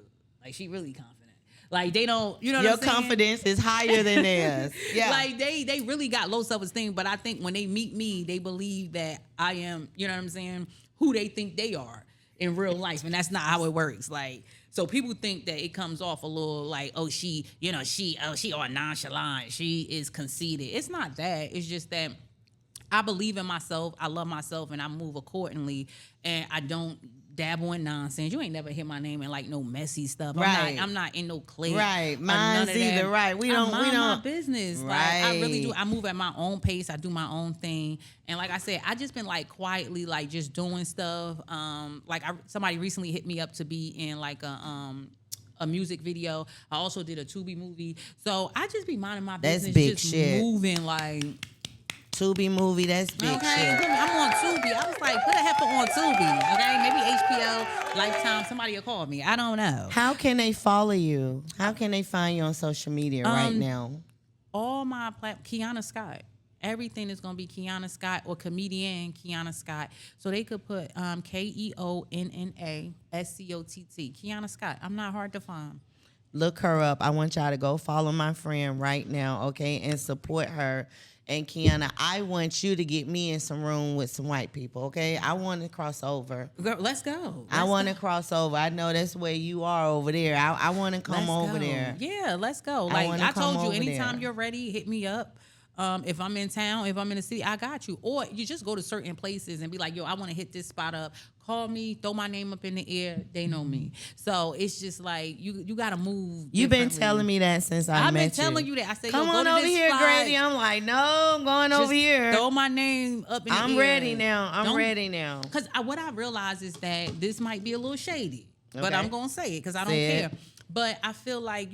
[SPEAKER 2] like she really confident. Like they don't, you know what I'm saying?
[SPEAKER 1] Your confidence is higher than theirs. Yeah.
[SPEAKER 2] Like they really got low self-esteem, but I think when they meet me, they believe that I am, you know what I'm saying, who they think they are in real life. And that's not how it works. Like, so people think that it comes off a little like, oh, she all nonchalant. She is conceited. It's not that. It's just that I believe in myself. I love myself and I move accordingly. And I don't dabble in nonsense. You ain't never hear my name in like no messy stuff.
[SPEAKER 1] Right.
[SPEAKER 2] I'm not in no clique.
[SPEAKER 1] Right. Mine's either. Right. We don't.
[SPEAKER 2] My business.
[SPEAKER 1] Right.
[SPEAKER 2] Like I really do. I move at my own pace. I do my own thing. And like I said, I just been like quietly like just doing stuff. Somebody recently hit me up to be in like a a music video. I also did a Tubi movie. So I just be minding my
[SPEAKER 1] That's
[SPEAKER 2] business,
[SPEAKER 1] big
[SPEAKER 2] just
[SPEAKER 1] shit.
[SPEAKER 2] moving like.
[SPEAKER 1] Tubi movie, that's big
[SPEAKER 2] Okay,
[SPEAKER 1] shit.
[SPEAKER 2] I'm on Tubi. I was like, put a heifer on Tubi. Okay, maybe HBO, Lifetime. Somebody will call me. I don't know.
[SPEAKER 1] How can they follow you? How can they find you on social media right now?
[SPEAKER 2] All my Kiana Scott. Everything is gonna be Kiana Scott or comedienne Kiana Scott. So they could put KeonnaScott. Kiana Scott. I'm not hard to find.
[SPEAKER 1] Look her up. I want y'all to go follow my friend right now, okay, and support her. And Kiana, I want you to get me in some room with some white people, okay? I want to cross over.
[SPEAKER 2] Girl, let's go.
[SPEAKER 1] I want to cross over. I know that's where you are over there. I want to come over there.
[SPEAKER 2] Yeah, let's go.
[SPEAKER 1] I
[SPEAKER 2] Like
[SPEAKER 1] wanna
[SPEAKER 2] I told
[SPEAKER 1] come
[SPEAKER 2] you,
[SPEAKER 1] over
[SPEAKER 2] anytime
[SPEAKER 1] there.
[SPEAKER 2] you're ready, hit me up. If I'm in town, if I'm in the city, I got you. Or you just go to certain places and be like, yo, I want to hit this spot up. Call me, throw my name up in the air. They know me. So it's just like you got to move.
[SPEAKER 1] You've been
[SPEAKER 2] differently.
[SPEAKER 1] telling me that since I
[SPEAKER 2] I've
[SPEAKER 1] met you.
[SPEAKER 2] been telling you that. I said,
[SPEAKER 1] Come
[SPEAKER 2] yo, go
[SPEAKER 1] on
[SPEAKER 2] to
[SPEAKER 1] over
[SPEAKER 2] this
[SPEAKER 1] here,
[SPEAKER 2] spot.
[SPEAKER 1] Grady. I'm like, no, I'm going
[SPEAKER 2] Just
[SPEAKER 1] over here.
[SPEAKER 2] Throw my name up in the air.
[SPEAKER 1] I'm ready now. I'm
[SPEAKER 2] Don't-
[SPEAKER 1] ready now.
[SPEAKER 2] Because what I realize is that this might be a little shady, but
[SPEAKER 1] Okay.
[SPEAKER 2] I'm going to say it because I don't
[SPEAKER 1] Say
[SPEAKER 2] care.
[SPEAKER 1] it.
[SPEAKER 2] But I feel like,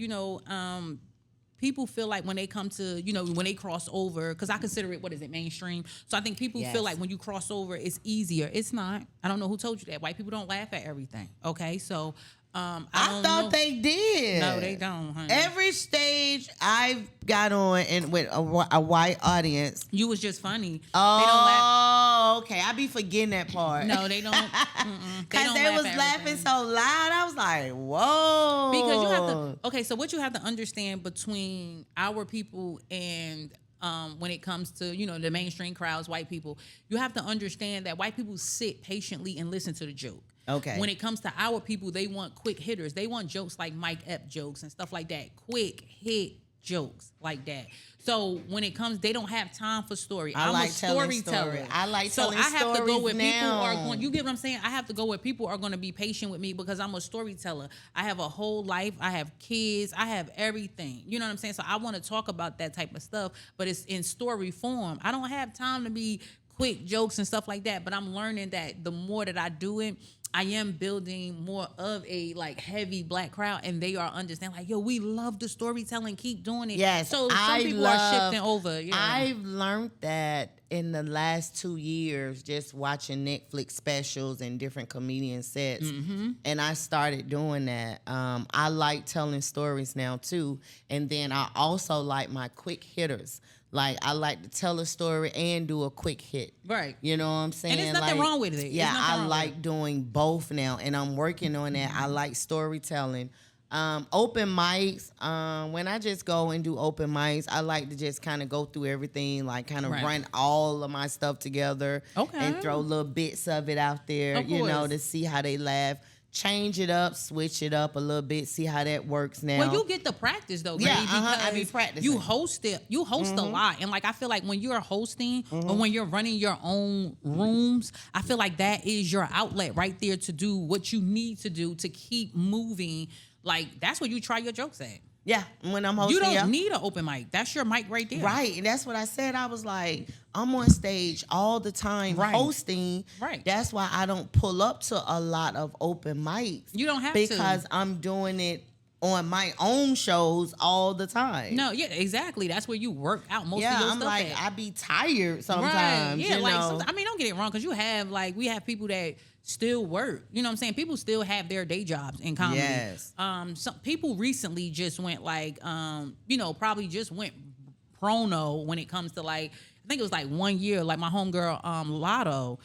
[SPEAKER 2] people feel like when they come to, when they cross over, because I consider it, what is it, mainstream? So I think people
[SPEAKER 1] Yes.
[SPEAKER 2] feel like when you cross over, it's easier. It's not. I don't know who told you that. White people don't laugh at everything. Okay, so I
[SPEAKER 1] I
[SPEAKER 2] don't
[SPEAKER 1] thought
[SPEAKER 2] know.
[SPEAKER 1] they did.
[SPEAKER 2] No, they don't, honey.
[SPEAKER 1] Every stage I've got on and with a white audience.
[SPEAKER 2] You was just funny. They don't laugh.
[SPEAKER 1] Oh, okay. I be forgetting that part.
[SPEAKER 2] No, they don't. Mm-mm.
[SPEAKER 1] Because
[SPEAKER 2] don't
[SPEAKER 1] they
[SPEAKER 2] laugh
[SPEAKER 1] was
[SPEAKER 2] at
[SPEAKER 1] laughing
[SPEAKER 2] everything.
[SPEAKER 1] so loud. I was like, whoa.
[SPEAKER 2] Because you have to. Okay, so what you have to understand between our people and when it comes to the mainstream crowds, white people, you have to understand that white people sit patiently and listen to the joke.
[SPEAKER 1] Okay.
[SPEAKER 2] When it comes to our people, they want quick hitters. They want jokes like Mike Epps jokes and stuff like that. Quick hit jokes like that. So when it comes, they don't have time for story.
[SPEAKER 1] I
[SPEAKER 2] I'm
[SPEAKER 1] like
[SPEAKER 2] a
[SPEAKER 1] telling
[SPEAKER 2] storyteller.
[SPEAKER 1] story. I like telling
[SPEAKER 2] So I have to go
[SPEAKER 1] stories
[SPEAKER 2] where people are
[SPEAKER 1] now.
[SPEAKER 2] going. You get what I'm saying? I have to go where people are going to be patient with me because I'm a storyteller. I have a whole life. I have kids. I have everything. You know what I'm saying? So I want to talk about that type of stuff, but it's in story form. I don't have time to be quick jokes and stuff like that, but I'm learning that the more that I do it, I am building more of a heavy black crowd, and they are understanding yo, we love the storytelling, keep doing it.
[SPEAKER 1] Yes,
[SPEAKER 2] so some
[SPEAKER 1] I
[SPEAKER 2] people
[SPEAKER 1] love,
[SPEAKER 2] are shifting over. Yeah.
[SPEAKER 1] I've learned that in the last 2 years, just watching Netflix specials and different comedian sets, and I started doing that. I like telling stories now too, and then I also like my quick hitters. Like, I like to tell a story and do a quic hit.
[SPEAKER 2] Right.
[SPEAKER 1] You know what I'm saying?
[SPEAKER 2] And there's nothing wrong with it.
[SPEAKER 1] Yeah,
[SPEAKER 2] There's nothing
[SPEAKER 1] I
[SPEAKER 2] wrong with
[SPEAKER 1] like
[SPEAKER 2] it.
[SPEAKER 1] doing both now, and I'm working on that. I like storytelling. Open mics, when I just go and do open mics, I like to just kind of go through everything, like kind of
[SPEAKER 2] Right.
[SPEAKER 1] run all of my stuff together
[SPEAKER 2] Okay.
[SPEAKER 1] and throw little bits of it out there,
[SPEAKER 2] Of
[SPEAKER 1] you know,
[SPEAKER 2] course.
[SPEAKER 1] to see how they laugh. Change it up, switch it up a little bit, see how that works now.
[SPEAKER 2] Well, you get the practice though,
[SPEAKER 1] Yeah,
[SPEAKER 2] Grady, because
[SPEAKER 1] I be practicing.
[SPEAKER 2] you host it. You host a lot, and I feel like when you're hosting or when you're running your own rooms, I feel like that is your outlet right there to do what you need to do to keep moving. Like that's where you try your jokes at.
[SPEAKER 1] Yeah, when I'm hosting,
[SPEAKER 2] You don't
[SPEAKER 1] yeah.
[SPEAKER 2] need an open mic. That's your mic right there.
[SPEAKER 1] Right, and that's what I said. I was like, I'm on stage all the time
[SPEAKER 2] Right.
[SPEAKER 1] hosting.
[SPEAKER 2] Right.
[SPEAKER 1] That's why I don't pull up to a lot of open mics.
[SPEAKER 2] You don't have
[SPEAKER 1] because
[SPEAKER 2] to.
[SPEAKER 1] I'm doing it on my own shows all the time.
[SPEAKER 2] No, yeah, exactly. That's where you work out most
[SPEAKER 1] yeah,
[SPEAKER 2] of your
[SPEAKER 1] I'm
[SPEAKER 2] stuff
[SPEAKER 1] like,
[SPEAKER 2] at.
[SPEAKER 1] I be tired sometimes.
[SPEAKER 2] Right. Yeah,
[SPEAKER 1] you
[SPEAKER 2] like
[SPEAKER 1] know?
[SPEAKER 2] I mean, don't get it wrong, because you have we have people that still work. You know what I'm saying? People still have their day jobs in comedy.
[SPEAKER 1] Yes.
[SPEAKER 2] Some people recently just went probably just went prono when it comes to I think it was 1 year. Like my homegirl Lotto,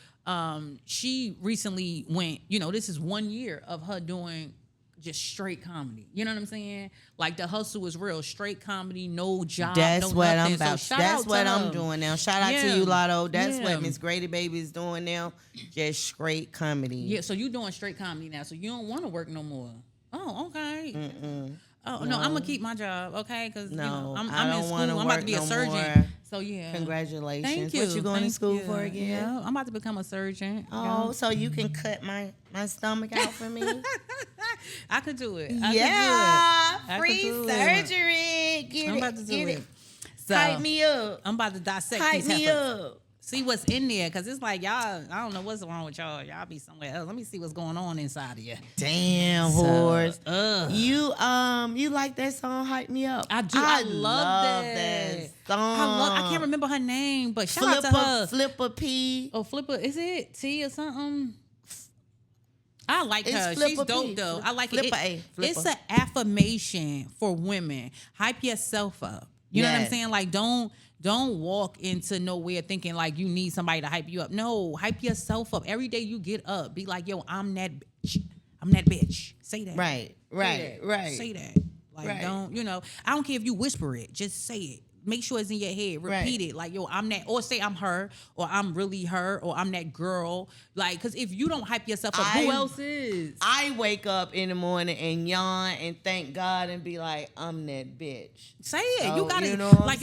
[SPEAKER 2] she recently went. This is 1 year of her doing just straight comedy. You know what I'm saying? Like the hustle is real, straight comedy, no job.
[SPEAKER 1] That's
[SPEAKER 2] no
[SPEAKER 1] what
[SPEAKER 2] nothing.
[SPEAKER 1] I'm about.
[SPEAKER 2] So shout
[SPEAKER 1] That's
[SPEAKER 2] out
[SPEAKER 1] what
[SPEAKER 2] to
[SPEAKER 1] I'm
[SPEAKER 2] her.
[SPEAKER 1] doing now. Shout out
[SPEAKER 2] Yeah.
[SPEAKER 1] to you, Lotto. That's
[SPEAKER 2] Yeah.
[SPEAKER 1] what Miss Grady Baby is doing now. Just straight comedy.
[SPEAKER 2] Yeah, so you doing straight comedy now, so you don't want to work no more. Oh, okay. Oh no, I'm gonna keep my job, okay? Because
[SPEAKER 1] No,
[SPEAKER 2] I'm
[SPEAKER 1] I
[SPEAKER 2] in
[SPEAKER 1] don't
[SPEAKER 2] school.
[SPEAKER 1] wanna
[SPEAKER 2] I'm about to
[SPEAKER 1] work
[SPEAKER 2] be a
[SPEAKER 1] no
[SPEAKER 2] surgeon.
[SPEAKER 1] more.
[SPEAKER 2] So yeah.
[SPEAKER 1] Congratulations.
[SPEAKER 2] Thank you.
[SPEAKER 1] What you going to
[SPEAKER 2] Thank
[SPEAKER 1] school
[SPEAKER 2] you.
[SPEAKER 1] for again?
[SPEAKER 2] Yeah, I'm about to become a surgeon.
[SPEAKER 1] Oh, so you can cut my stomach out for me?
[SPEAKER 2] I could do it.
[SPEAKER 1] Yeah,
[SPEAKER 2] I could
[SPEAKER 1] free
[SPEAKER 2] do it.
[SPEAKER 1] surgery. Get
[SPEAKER 2] I'm
[SPEAKER 1] it,
[SPEAKER 2] about to do
[SPEAKER 1] get
[SPEAKER 2] it.
[SPEAKER 1] it.
[SPEAKER 2] So
[SPEAKER 1] Hype me up.
[SPEAKER 2] I'm about to dissect
[SPEAKER 1] Hype
[SPEAKER 2] these
[SPEAKER 1] me
[SPEAKER 2] heifers.
[SPEAKER 1] up.
[SPEAKER 2] see what's in there, because it's like y'all, I don't know what's wrong with y'all. Y'all be somewhere else. Let me see what's going on inside of you.
[SPEAKER 1] Damn, horse. You like that song? Hype Me Up.
[SPEAKER 2] I do. I love that
[SPEAKER 1] song.
[SPEAKER 2] I can't remember her name, but shout out to her.
[SPEAKER 1] Flipper P.
[SPEAKER 2] Oh, Flipper. Is it T or something? I like her.
[SPEAKER 1] Flipper
[SPEAKER 2] She's dope
[SPEAKER 1] P.
[SPEAKER 2] though. I like
[SPEAKER 1] Flipper
[SPEAKER 2] it.
[SPEAKER 1] A. Flipper.
[SPEAKER 2] It's an affirmation for women. Hype yourself up. You know what I'm saying? Like, don't walk into nowhere thinking like you need somebody to hype you up. No, hype yourself up. Every day you get up, be like, yo, I'm that bitch. I'm that bitch. Say that.
[SPEAKER 1] Right.
[SPEAKER 2] Say that. Like, don't, I don't care if you whisper it. Just say it. Make sure it's in your head. Repeat it. Like, yo, I'm that. Or say I'm her. Or I'm really her. Or I'm that girl. Like, because if you don't hype yourself up, who else is?
[SPEAKER 1] I wake up in the morning and yawn and thank God and be like, I'm that bitch.
[SPEAKER 2] Say it. So, you gotta, you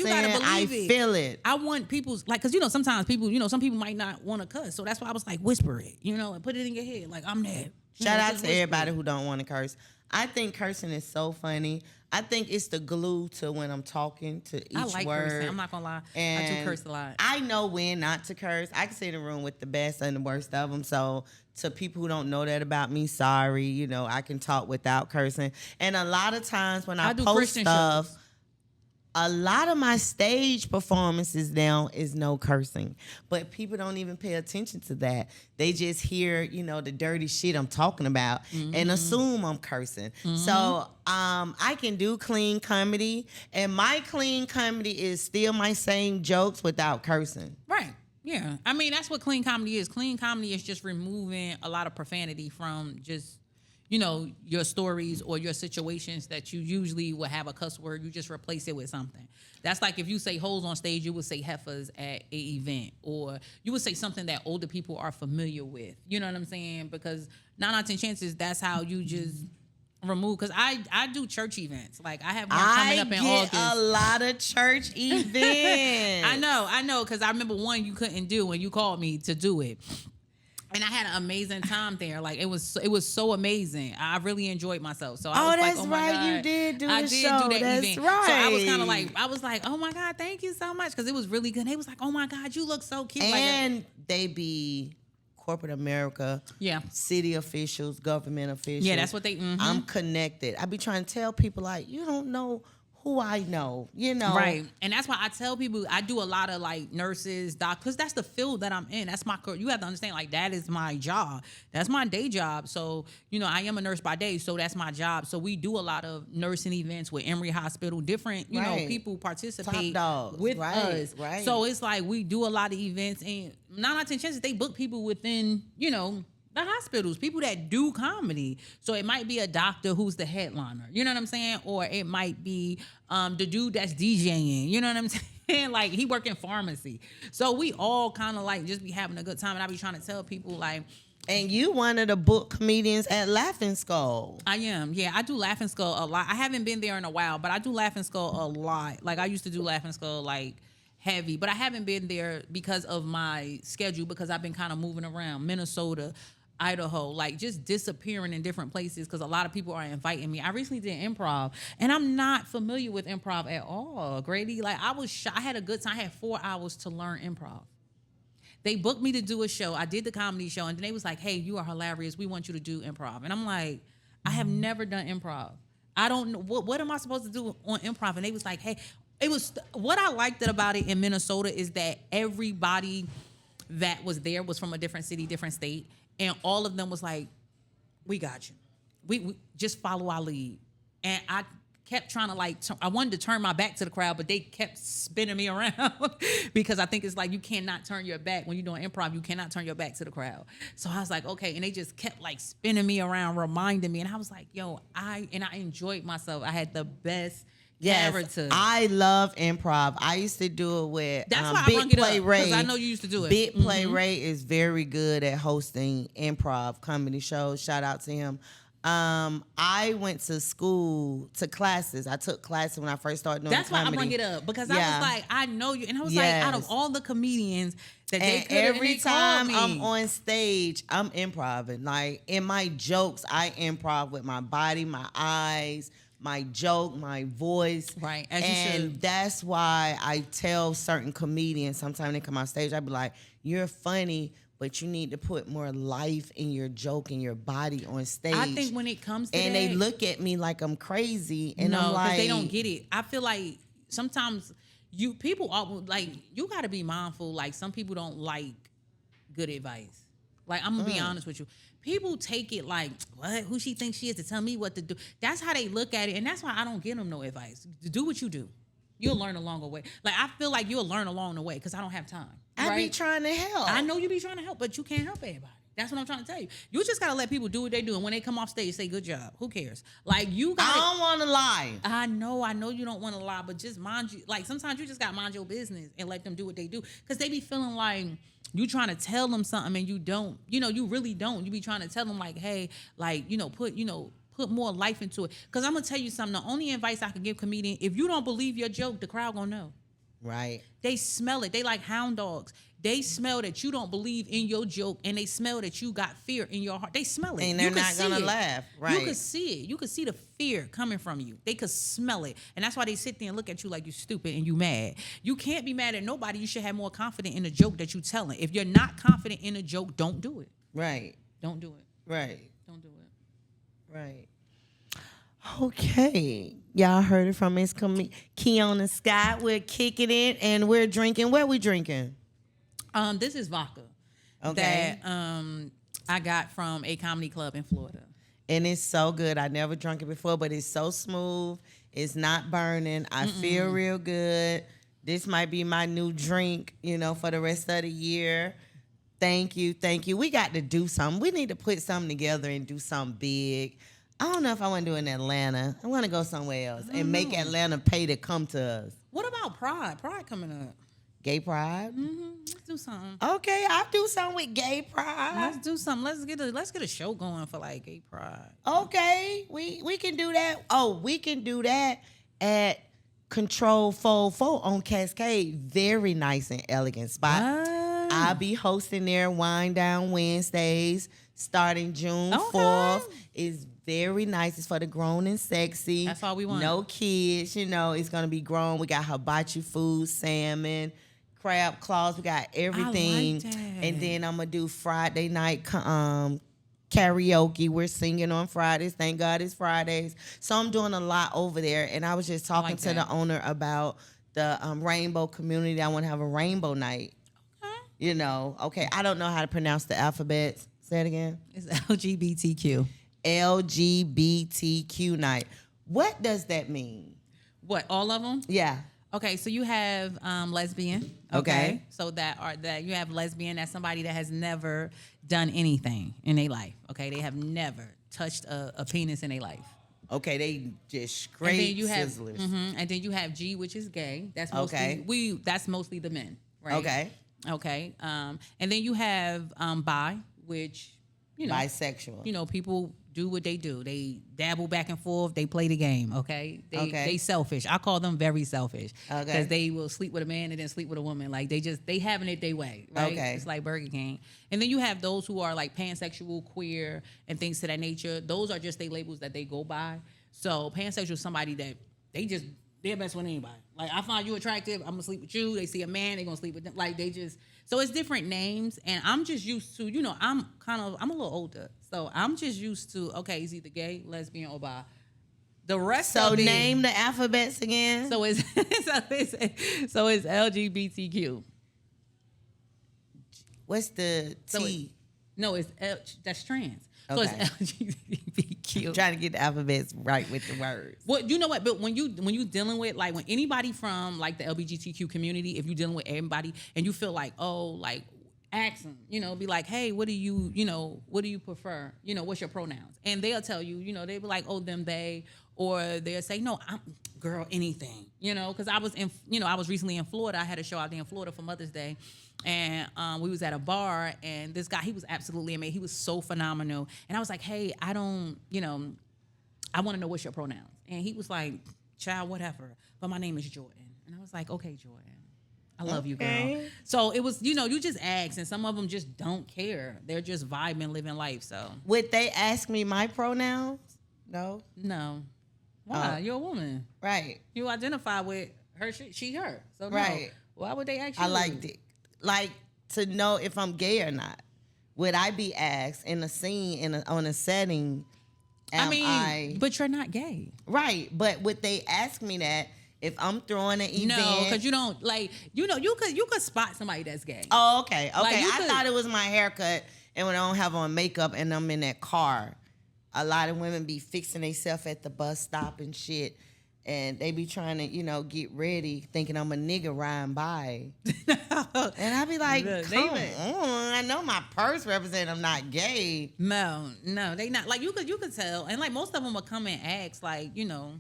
[SPEAKER 2] gotta believe it.
[SPEAKER 1] I feel it.
[SPEAKER 2] I want people's, like, because, sometimes people, some people might not want to cuss. So that's why I was like, whisper it, and put it in your head. Like, I'm that.
[SPEAKER 1] Shout out to everybody who don't want to curse. I think cursing is so funny. I think it's the glue to when I'm talking to each word. I like cursing.
[SPEAKER 2] I'm not gonna lie. I do curse a lot.
[SPEAKER 1] I know when not to curse. I can sit in a room with the best and the worst of them. So to people who don't know that about me, sorry. I can talk without cursing. And a lot of times when I post
[SPEAKER 2] Christian
[SPEAKER 1] stuff,
[SPEAKER 2] shows.
[SPEAKER 1] A lot of my stage performances now is no cursing, but people don't even pay attention to that. They just hear, the dirty shit I'm talking about and assume I'm cursing. So I can do clean comedy, and my clean comedy is still my same jokes without cursing.
[SPEAKER 2] Right. Yeah. I mean, that's what clean comedy is. Clean comedy is just removing a lot of profanity from just your stories or your situations that you usually would have a cuss word. You just replace it with something. That's like if you say hoes on stage, you would say heifers at a event, or you would say something that older people are familiar with. You know what I'm saying? Because 9 out of 10 chances, that's how you just remove. Because I do church events. Like I have one coming up in August.
[SPEAKER 1] I get a lot of church events.
[SPEAKER 2] I know. Because I remember one you couldn't do when you called me to do it. And I had an amazing time there. Like it was so amazing. I really enjoyed myself. So I was
[SPEAKER 1] that's
[SPEAKER 2] like, oh my
[SPEAKER 1] right.
[SPEAKER 2] God.
[SPEAKER 1] You did do the show.
[SPEAKER 2] I did do that
[SPEAKER 1] that's
[SPEAKER 2] event.
[SPEAKER 1] Right.
[SPEAKER 2] So I was kind of like, oh my God, thank you so much. Because it was really good. They was like, oh my God, you look so cute.
[SPEAKER 1] And they be corporate America.
[SPEAKER 2] Yeah.
[SPEAKER 1] City officials, government officials.
[SPEAKER 2] Yeah, that's what they,
[SPEAKER 1] I'm connected. I be trying to tell people like, you don't know who I know,
[SPEAKER 2] Right. And that's why I tell people I do a lot of like nurses, doctors. That's the field that I'm in. That's my career. You have to understand, like, that is my job. That's my day job. So, I am a nurse by day, so that's my job. So we do a lot of nursing events with Emory Hospital. Different, people participate with us.
[SPEAKER 1] Right.
[SPEAKER 2] So it's like we do a lot of events, and 9 out of 10 chances they book people within, the hospitals, people that do comedy. So it might be a doctor who's the headliner, you know what I'm saying? Or it might be the dude that's DJing, you know what I'm saying? Like he work in pharmacy. So we all kind of like just be having a good time. And I be trying to tell people like,
[SPEAKER 1] and you one of the book comedians at Laughing Skull.
[SPEAKER 2] I am. Yeah, I do Laughing Skull a lot. I haven't been there in a while, but I do Laughing Skull a lot. Like I used to do Laughing Skull like heavy, but I haven't been there because of my schedule, because I've been kind of moving around Minnesota, Idaho, like just disappearing in different places because a lot of people are inviting me. I recently did improv, and I'm not familiar with improv at all, Grady. Like I had a good time. I had 4 hours to learn improv. They booked me to do a show. I did the comedy show, and then they was like, hey, you are hilarious. We want you to do improv. And I'm like, I have never done improv. I don't know. What am I supposed to do on improv? And they was like, hey, what I liked about it in Minnesota is that everybody that was there was from a different city, different state. And all of them was like, we got you. We just follow our lead. And I kept trying to I wanted to turn my back to the crowd, but they kept spinning me around because I think it's like you cannot turn your back. When you're doing improv, you cannot turn your back to the crowd. So I was like, okay. And they just kept like spinning me around, reminding me. And I was like, yo, I enjoyed myself. I had the best character.
[SPEAKER 1] I love improv. I used to do it with
[SPEAKER 2] That's why
[SPEAKER 1] Big
[SPEAKER 2] I brung it
[SPEAKER 1] Play
[SPEAKER 2] up,
[SPEAKER 1] Ray.
[SPEAKER 2] because I know you used to do it.
[SPEAKER 1] Big Play Ray is very good at hosting improv comedy shows. Shout out to him. I went to school, to classes. I took classes when I first started doing comedy.
[SPEAKER 2] That's why I bring it up, because I was like, I know you. And I was like, out of all the comedians that they could have,
[SPEAKER 1] every time I'm on stage, I'm improvising. Like in my jokes, I improv with my body, my eyes, my joke, my voice.
[SPEAKER 2] Right, as you
[SPEAKER 1] and
[SPEAKER 2] should.
[SPEAKER 1] that's why I tell certain comedians, sometimes they come on stage, I be like, you're funny, but you need to put more life in your joke and your body on stage.
[SPEAKER 2] I think when it comes to
[SPEAKER 1] and
[SPEAKER 2] that,
[SPEAKER 1] they look at me like I'm crazy, and I'm
[SPEAKER 2] no,
[SPEAKER 1] like,
[SPEAKER 2] because they don't get it. I feel like sometimes people are like, you got to be mindful. Like, some people don't like good advice. Like, I'm gonna be honest with you. People take it like, what? Who she thinks she is to tell me what to do? That's how they look at it, and that's why I don't give them no advice. Do what you do. You'll learn along the way. Like, I feel like you'll learn along the way because I don't have time.
[SPEAKER 1] I be trying to help.
[SPEAKER 2] I know you be trying to help, but you can't help everybody. That's what I'm trying to tell you. You just gotta let people do what they do, and when they come off stage, say good job. Who cares? Like, you got.
[SPEAKER 1] I don't want to lie.
[SPEAKER 2] I know you don't want to lie, but just mind you. Like, sometimes you just gotta mind your business and let them do what they do, because they be feeling like you trying to tell them something and you don't. You really don't. You be trying to tell them like, hey, like, put more life into it. Because I'm gonna tell you something. The only advice I can give comedian: if you don't believe your joke, the crowd gonna know.
[SPEAKER 1] Right.
[SPEAKER 2] They smell it. They like hound dogs. They smell that you don't believe in your joke, and they smell that you got fear in your heart. They smell it.
[SPEAKER 1] And they're not going to laugh. Right.
[SPEAKER 2] You could see it. You could see the fear coming from you. They could smell it. And that's why they sit there and look at you like you stupid and you mad. You can't be mad at nobody. You should have more confidence in the joke that you telling. If you're not confident in a joke, don't do it.
[SPEAKER 1] Right.
[SPEAKER 2] Don't do it.
[SPEAKER 1] Right.
[SPEAKER 2] Don't do it.
[SPEAKER 1] Right. Okay. Y'all heard it from Miss Kiana Scott. We're kicking it and we're drinking. What we drinking?
[SPEAKER 2] This is vodka.
[SPEAKER 1] Okay.
[SPEAKER 2] That I got from a comedy club in Florida.
[SPEAKER 1] And it's so good. I never drunk it before, but it's so smooth. It's not burning. I feel real good. This might be my new drink, for the rest of the year. Thank you. Thank you. We got to do something. We need to put something together and do something big. I don't know if I want to do it in Atlanta. I want to go somewhere else and make Atlanta pay to come to us.
[SPEAKER 2] What about Pride? Pride coming up.
[SPEAKER 1] Gay Pride?
[SPEAKER 2] Mm-hmm. Let's do something.
[SPEAKER 1] Okay, I'll do something with Gay Pride.
[SPEAKER 2] Let's do something. Let's get a show going for like Gay Pride.
[SPEAKER 1] Okay, we can do that. Oh, we can do that at Control 44 on Cascade. Very nice and elegant spot. I'll be hosting their Wind Down Wednesdays starting June 4th. It's very nice. It's for the grown and sexy.
[SPEAKER 2] That's all we want.
[SPEAKER 1] No kids, it's going to be grown. We got hibachi food, salmon, crab claws. We got everything.
[SPEAKER 2] I like that.
[SPEAKER 1] And then I'm going to do Friday night karaoke. We're singing on Fridays. Thank God it's Fridays. So I'm doing a lot over there. And I was just talking to the owner about the rainbow community. I want to have a rainbow night. Okay. I don't know how to pronounce the alphabets. Say it again.
[SPEAKER 2] It's LGBTQ.
[SPEAKER 1] LGBTQ night. What does that mean?
[SPEAKER 2] What, all of them?
[SPEAKER 1] Yeah.
[SPEAKER 2] Okay, so you have lesbian.
[SPEAKER 1] Okay.
[SPEAKER 2] So that you have lesbian, that's somebody that has never done anything in their life. Okay, they have never touched a penis in their life.
[SPEAKER 1] Okay, they just straight sizzlers.
[SPEAKER 2] And then you have G, which is gay. That's mostly that's mostly the men, right? Okay. And then you have bi, which
[SPEAKER 1] bisexual.
[SPEAKER 2] People do what they do. They dabble back and forth. They play the game. Okay. They selfish. I call them very selfish. Okay. Because they will sleep with a man and then sleep with a woman. Like they having it their way. Right. Okay. It's like Burger King. And then you have those who are like pansexual, queer, and things to that nature. Those are just they labels that they go by. So pansexual is somebody that they're best with anybody. Like, I find you attractive, I'm gonna sleep with you. They see a man, they gonna sleep with them. Like, so it's different names, and I'm just used to, I'm a little older, so I'm just used to, okay, it's either gay, lesbian, or bi. The rest of it.
[SPEAKER 1] So name the alphabets again.
[SPEAKER 2] So it's LGBTQ.
[SPEAKER 1] What's the T?
[SPEAKER 2] That's trans.
[SPEAKER 1] Okay.
[SPEAKER 2] So it's LGBTQ.
[SPEAKER 1] I'm trying to get the alphabets right with the words.
[SPEAKER 2] Well, you know what? But when you dealing with, like, when anybody from like the LGBTQ community, if you're dealing with everybody and you feel like, ask them, be like, hey, what do you prefer? What's your pronouns? And they'll tell you, they'll be like, oh, them, they, or they'll say, no, I'm girl, anything, because I was recently in Florida. I had a show out there in Florida for Mother's Day. And we was at a bar, and this guy, he was absolutely amazing. He was so phenomenal. And I was like, hey, I want to know what's your pronouns. And he was like, child, whatever. But my name is Jordan. And I was like, okay, Jordan. I love you, girl. So it was, you just ask, and some of them just don't care. They're just vibing, living life. So
[SPEAKER 1] would they ask me my pronouns? No.
[SPEAKER 2] Why? You're a woman.
[SPEAKER 1] Right.
[SPEAKER 2] You identify with her, she, her. So no.
[SPEAKER 1] Right.
[SPEAKER 2] Why would they ask you?
[SPEAKER 1] I like it. Like to know if I'm gay or not. Would I be asked in a scene on a setting?
[SPEAKER 2] But you're not gay.
[SPEAKER 1] Right. But would they ask me that if I'm throwing an event?
[SPEAKER 2] No, because you don't you could spot somebody that's gay.
[SPEAKER 1] Oh, okay. Okay.
[SPEAKER 2] Like,
[SPEAKER 1] I thought it was my haircut and when I don't have on makeup and I'm in that car. A lot of women be fixing themselves at the bus stop and shit. And they be trying to, get ready, thinking I'm a nigga riding by. And I be like, come on. I know my purse represents I'm not gay.
[SPEAKER 2] No, they not. Like, you could tell. And, like, most of them will come and ask, like,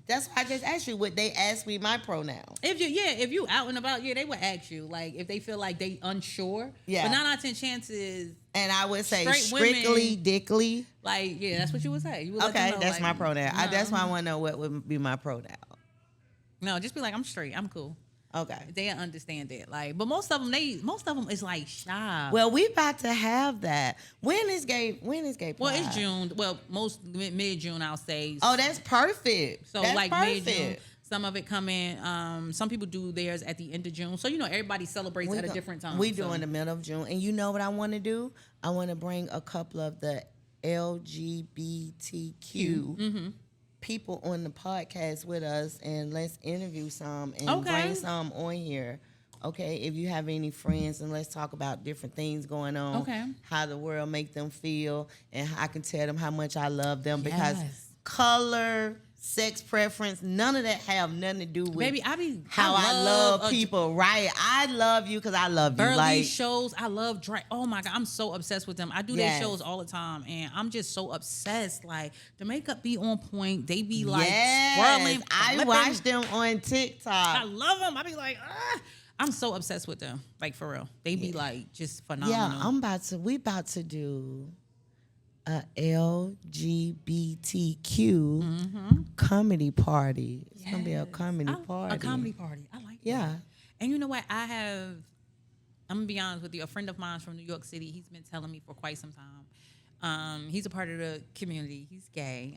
[SPEAKER 1] That's why I just asked you, would they ask me my pronoun?
[SPEAKER 2] If you out and about, they would ask you. Like, if they feel like they unsure.
[SPEAKER 1] Yeah.
[SPEAKER 2] But 9 out of 10 chances.
[SPEAKER 1] And I would say
[SPEAKER 2] women,
[SPEAKER 1] strictly, dickly.
[SPEAKER 2] Like, yeah, that's what you would say. You would
[SPEAKER 1] okay,
[SPEAKER 2] let them know,
[SPEAKER 1] that's my pronoun.
[SPEAKER 2] No.
[SPEAKER 1] That's why I want to know what would be my pronoun.
[SPEAKER 2] No, just be like, I'm straight. I'm cool.
[SPEAKER 1] Okay.
[SPEAKER 2] They understand it. Like, but most of them is like shy.
[SPEAKER 1] Well, we about to have that. When is gay Pride?
[SPEAKER 2] Well, it's June. Well, most mid-June, I'll say.
[SPEAKER 1] Oh, that's perfect.
[SPEAKER 2] So
[SPEAKER 1] that's
[SPEAKER 2] like
[SPEAKER 1] perfect.
[SPEAKER 2] mid-June. Some of it come in. Some people do theirs at the end of June. So, everybody celebrates at a different time.
[SPEAKER 1] We do in the middle of June. And you know what I want to do? I want to bring a couple of the LGBTQ people on the podcast with us, and let's interview some and bring some on here. Okay, if you have any friends, and let's talk about different things going on.
[SPEAKER 2] Okay.
[SPEAKER 1] How the world make them feel, and I can tell them how much I love them because color, sex preference, none of that have nothing to do with
[SPEAKER 2] Baby, I
[SPEAKER 1] love people. Right, I love you because I love you.
[SPEAKER 2] Like shows, I love drag. Oh my God, I'm so obsessed with them. I do their shows all the time, and I'm just so obsessed. Like the makeup be on point. They be like swirling.
[SPEAKER 1] I watch them on TikTok.
[SPEAKER 2] I love them. I be like, I'm so obsessed with them. Like for real, they be like just phenomenal.
[SPEAKER 1] Yeah, we about to do a LGBTQ comedy party. It's gonna be a comedy party.
[SPEAKER 2] A comedy party. I like that. And you know what? I'm gonna be honest with you. A friend of mine from New York City, he's been telling me for quite some time. He's a part of the community. He's gay.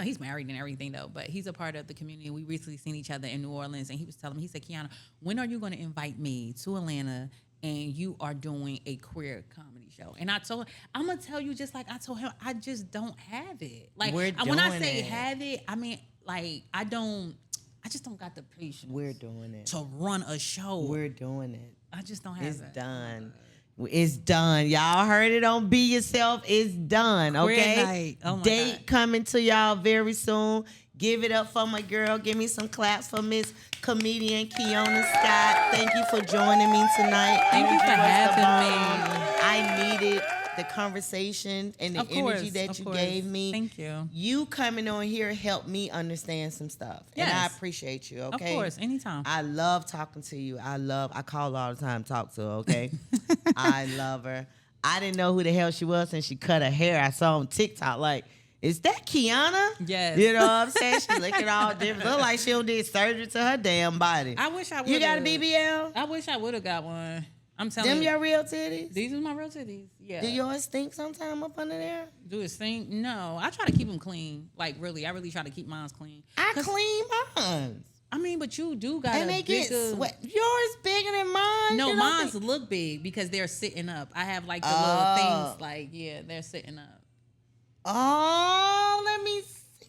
[SPEAKER 2] He's married and everything though, but he's a part of the community. We recently seen each other in New Orleans, and he was telling me, he said, Kiana, when are you gonna invite me to Atlanta and you are doing a queer comedy show? And I told him, I'm gonna tell you just like I told him, I just don't have it. Like when I say have it, I mean like I just don't got the patience.
[SPEAKER 1] We're doing it
[SPEAKER 2] to run a show.
[SPEAKER 1] We're doing it.
[SPEAKER 2] I just don't have it.
[SPEAKER 1] It's done. It's done. Y'all heard it on Be Yourself. It's done. Okay.
[SPEAKER 2] Queer night. Oh my
[SPEAKER 1] Date
[SPEAKER 2] God.
[SPEAKER 1] coming to y'all very soon. Give it up for my girl. Give me some claps for Miss Comedian Kiona Scott. Thank you for joining me tonight.
[SPEAKER 2] Thank you for having me.
[SPEAKER 1] I needed the conversation and the energy that you gave me.
[SPEAKER 2] Thank you.
[SPEAKER 1] You coming on here helped me understand some stuff.
[SPEAKER 2] Yes.
[SPEAKER 1] And I appreciate you, okay?
[SPEAKER 2] Of course, anytime.
[SPEAKER 1] I love talking to you. I call all the time, talk to her, okay? I love her. I didn't know who the hell she was and she cut her hair. I saw on TikTok, like, is that Kiana?
[SPEAKER 2] Yes.
[SPEAKER 1] You know what I'm saying? She looking all different. Look like she did surgery to her damn body.
[SPEAKER 2] I wish I would.
[SPEAKER 1] You got a BBL?
[SPEAKER 2] I wish I would have got one. I'm telling
[SPEAKER 1] Them
[SPEAKER 2] you.
[SPEAKER 1] your real titties?
[SPEAKER 2] These are my real titties. Yeah.
[SPEAKER 1] Do yours stink sometime up under there?
[SPEAKER 2] Do it stink? No. I try to keep them clean. Like, really. I really try to keep mine clean.
[SPEAKER 1] I clean mine.
[SPEAKER 2] I mean, but you do got
[SPEAKER 1] and they get sweat. Yours bigger than mine.
[SPEAKER 2] No, mine's look big because they're sitting up. I have like the little things. Like, yeah, they're sitting up.
[SPEAKER 1] Oh, let me see.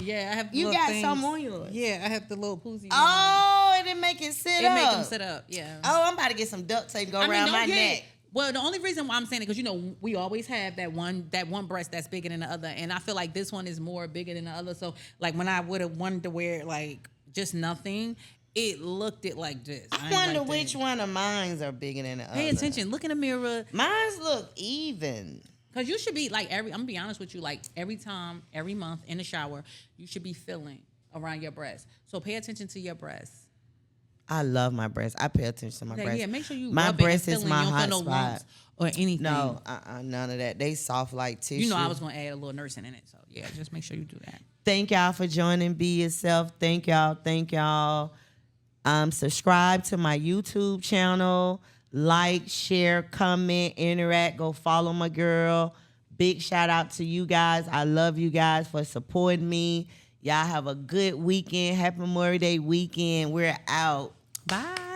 [SPEAKER 2] Yeah, I have the
[SPEAKER 1] you
[SPEAKER 2] little
[SPEAKER 1] got
[SPEAKER 2] things.
[SPEAKER 1] some on yours.
[SPEAKER 2] Yeah, I have the little poozy.
[SPEAKER 1] Oh, it didn't make it sit up.
[SPEAKER 2] It make them sit up, yeah.
[SPEAKER 1] Oh, I'm about to get some duct tape to go around my neck.
[SPEAKER 2] Well, the only reason why I'm saying it, because we always have that one breast that's bigger than the other, and I feel like this one is more bigger than the other. So, like when I would have wanted to wear like just nothing, it looked like this.
[SPEAKER 1] I wonder like which one of mines are bigger than the other.
[SPEAKER 2] Pay attention. Look in the mirror.
[SPEAKER 1] Mine's look even.
[SPEAKER 2] Because you should be like I'm gonna be honest with you, like every month in the shower, you should be feeling around your breast. So pay attention to your breasts.
[SPEAKER 1] I love my breasts. I pay attention to my breasts.
[SPEAKER 2] Yeah, make sure you.
[SPEAKER 1] My breast is my
[SPEAKER 2] you don't
[SPEAKER 1] hot
[SPEAKER 2] feel no
[SPEAKER 1] spot.
[SPEAKER 2] Or anything.
[SPEAKER 1] No, none of that. They soft like tissue.
[SPEAKER 2] You know I was gonna add a little nursing in it, so yeah, just make sure you do that.
[SPEAKER 1] Thank y'all for joining Be Yourself. Thank y'all. Subscribe to my YouTube channel. Like, share, comment, interact. Go follow my girl. Big shout out to you guys. I love you guys for supporting me. Y'all have a good weekend. Happy Memorial Day weekend. We're out.
[SPEAKER 2] Bye.